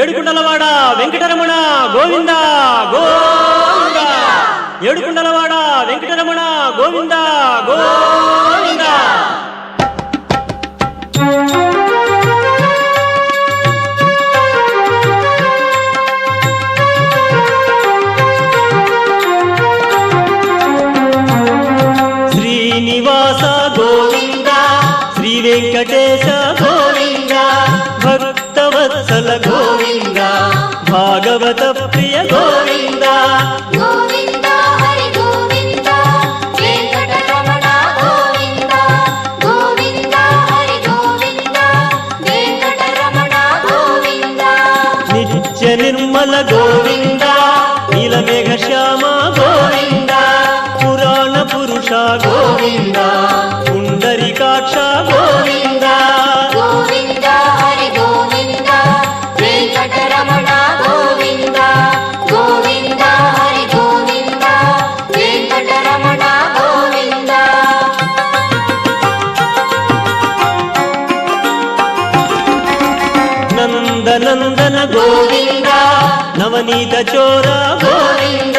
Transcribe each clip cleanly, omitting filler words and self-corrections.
ఏడుకుండలవాడ వెంకటరమణ గోవింద గోవింద. ఏడుకుండలవాడ వెంకటరమణ గోవింద గోవింద. శ్రీనివాస గోవింద, శ్రీ వెంకటేశ గోవింద, భక్తవత్సల గోవింద, భాగవత ప్రియ గోవింద. గోవింద హరి గోవింద, వెంకటరమణ గోవింద. గోవింద హరి గోవింద, వెంకటరమణ గోవింద. నిత్య నిర్మల గోవింద, నీలమేఘ శ్యామ గోవింద, పురాణ పురుష గోవింద, పుండరీకాక్ష గోవింద. గోవింద హరి గోవింద, వెంకటరమణ గోవింద. గోవింద హరి గోవింద, వెంకటరమణ గోవింద. నందనందన గోవింద, నవనీత చోర గోవింద,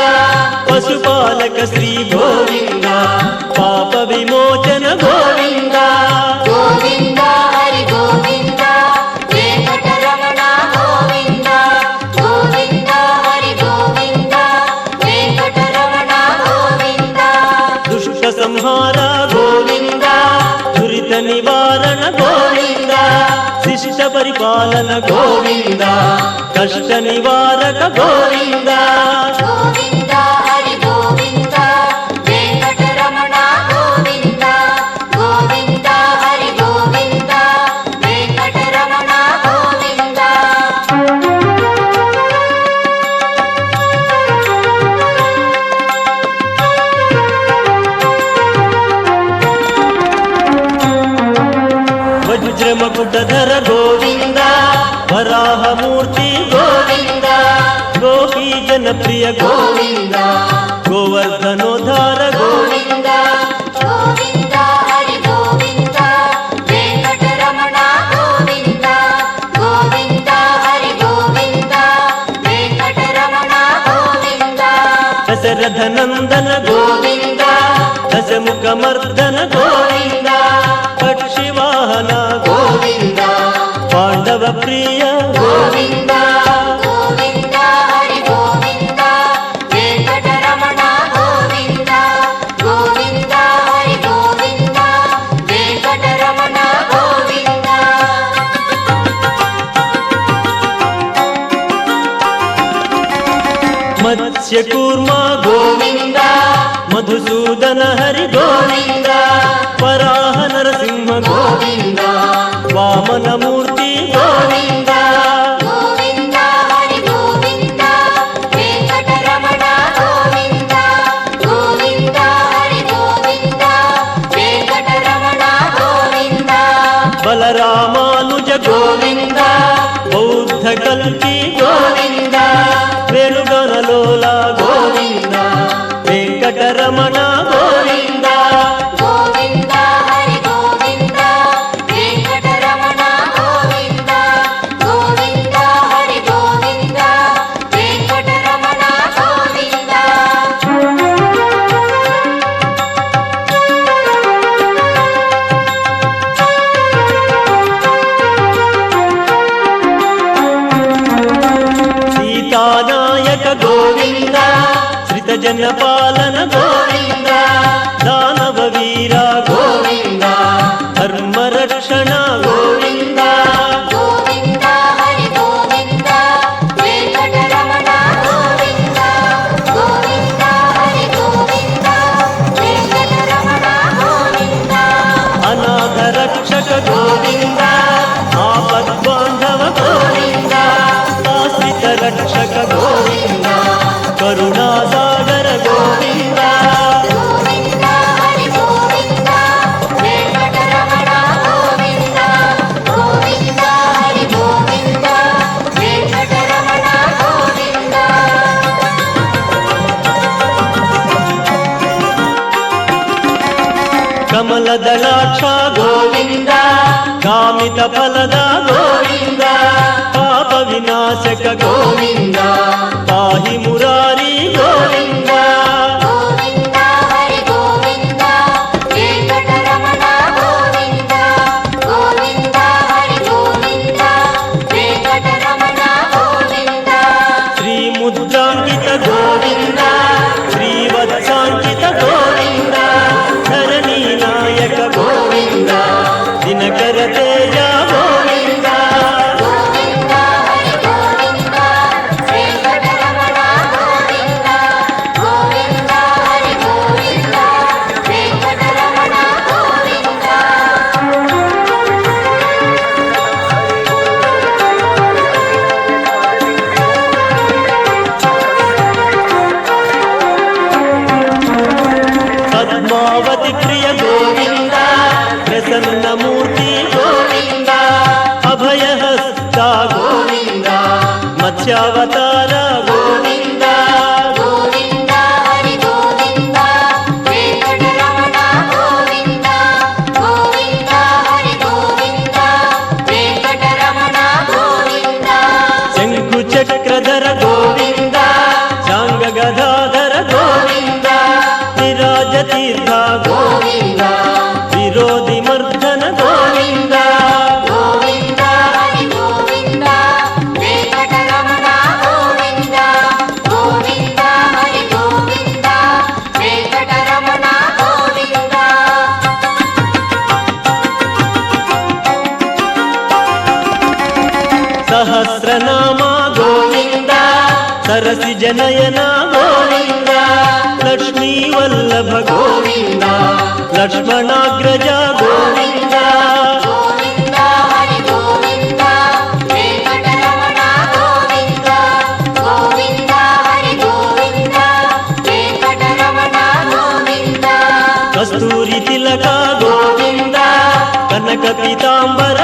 పశుపాలక శ్రీ గోవింద, పాప విమోచన గోవింద. గోవింద హరి గోవింద, వెంకటరమణ గోవింద. గోవింద హరి గోవింద, వెంకటరమణ గోవింద. దుష్ట సంహార గోవింద, దురిత నివారణ గోవింద, శిష్ట పరిపాలన గోవింద, కష్ట నివారక గోవింద. గోవింద హరి గోవింద, వెంకటరమణ గోవింద. గోవింద హరి గోవింద, వెంకటరమణ గోవింద. వజ్రమకుటధర గోవింద, వరాహమూర్తి గోవింద, గోపీ జనప్రియ గోవింద, గోవర్ధనోద్ధార గోవింద. గోవింద హరి గోవింద, వెంకటరమణ గోవింద. గోవింద హరి గోవింద, వెంకటరమణ గోవింద. దశరథ నందన గోవింద, దశముఖమర్దన గోవింద, పక్షివాహన గోవింద, పాండవ ప్రియ గోవింద. గోవింద హరి గోవింద, వెంకటరమణ గోవింద. గోవింద హరి గోవింద, వెంకటరమణ గోవింద. మత్స్యకూర్మ గోవింద, మధుసూదన హరి గోవింద, వరాహ నరసింహ గోవింద, వామనమూర్తి గోవింద. గోవింద హరి గోవింద, వెంకటరమణ గోవింద. గోవింద హరి గోవింద, వెంకటరమణ గోవింద. బలరామానుజ గోవింద, బౌద్ధ కల్కి గోవింద, వేణుగణలోల గోవింద, వెంకటరమణ గోవింద. గోవింద హరి గోవింద, వెంకటరమణ గోవింద. గోవింద హరి గోవింద, వెంకటరమణ గోవింద. సీతానాయక గోవింద, శ్రిత జన పాలన గోవింద, దానవ వీర గోవింద, ధర్మ రక్షణ గోవింద. గోవింద హరి గోవింద, వెంకటరమణ గోవింద. గోవింద హరి గోవింద, వెంకటరమణ గోవింద. అనాథ రక్షక గోవింద, ఆపద్బాంధవ గోవింద, ఆశ్రిత రక్షక గోవింద, కరుణాసాగర గోవింద. గోవింద హరి గోవింద, వెంకటరమణ గోవింద. గోవింద హరి గోవింద, వెంకటరమణ గోవింద. కమలదళాక్ష గోవింద, కామిత ಕಾಮಿತ ಫಲದ ಗೋವಿಂದ ಪಾಪ ವಿನಾಶಕ ಗೋವಿಂದ ಪಾಹಿ ಮುರಾರಿ ಗೋವಿಂದ ಗೋವಿಂದ ಹರಿ ಗೋವಿಂದ ವೆಂಕಟರಮಣ ಗೋವಿಂದ ಗೋವಿಂದ ಹರಿ ಗೋವಿಂದ ವೆಂಕಟರಮಣ ಗೋವಿಂದ ಶ್ರೀ ಮುದ್ರಾಂಕಿತ ಗೋವಿಂದ ಶ್ರೀವತ್ಸಾಂಕಿತ ಗೋವಿಂದ ಧರಣಿ ನಾಯಕ ಗೋವಿಂದ ದಿನಕರ ತೇಜ ಗೋವಿಂದ ಗೋವಿಂದ ಹರಿ ಗೋವಿಂದ ವೆಂಕಟರಮಣ ಗೋವಿಂದ ಗೋವಿಂದ ಹರಿ ಗೋವಿಂದ ವೆಂಕಟರಮಣ ಗೋವಿಂದ ಪದ್ಮಾವತಿ ಪ್ರಿಯ ಗೋವಿಂದ ಪ್ರಸನ್ನ ಮೂರ್ತಿ ಗೋವಿಂದ ಅಭಯ ಹಸ್ತ ಗೋವಿಂದ ಮತ್ಸ್ಯಾವತಾರ ಗೋವಿಂದ ಗೋವಿಂದ ಹರಿ ಗೋವಿಂದ ವೆಂಕಟರಮಣ ಗೋವಿಂದ ಗೋವಿಂದ ಹರಿ ಗೋವಿಂದ ವೆಂಕಟರಮಣ ಗೋವಿಂದ ಶಂಕು ಚಕ್ರಧರ ಗೋವಿಂದ ಶಾಂಗ ಗದಾಧರ ಗೋವಿಂದ ವಿರಾಜ ತೀರ್ಥ ಗೋವಿಂದ ವಿರೋಧಿ ಮರ್ದನ ಗೋವಿಂದ ಗೋವಿಂದ ಹರಿ ಗೋವಿಂದ ವೆಂಕಟರಮಣ ಗೋವಿಂದ ಗೋವಿಂದ ಹರಿ ಗೋವಿಂದ ವೆಂಕಟರಮಣ ಗೋವಿಂದ ಸಹಸ್ರನಾಮ ಗೋವಿಂದ ಸರಸಿ ಜನಯನ ಗೋವಿಂದ ಲಕ್ಷ್ಮೀ ವಲ್ಲಭ ಗೋವಿಂದ ಲಕ್ಷ್ಮಣಾಗ್ರಜ ಗೋವಿಂದ ಗೋವಿಂದ ಹರಿ ಗೋವಿಂದ ವೆಂಕಟರಮಣ ಗೋವಿಂದ ಗೋವಿಂದ ಹರಿ ಗೋವಿಂದ ವೆಂಕಟರಮಣ ಗೋವಿಂದ ಕಸ್ತೂರಿ ತಿಲಕ ಗೋವಿಂದ ಕನಕ ಪೀತಾಂಬರ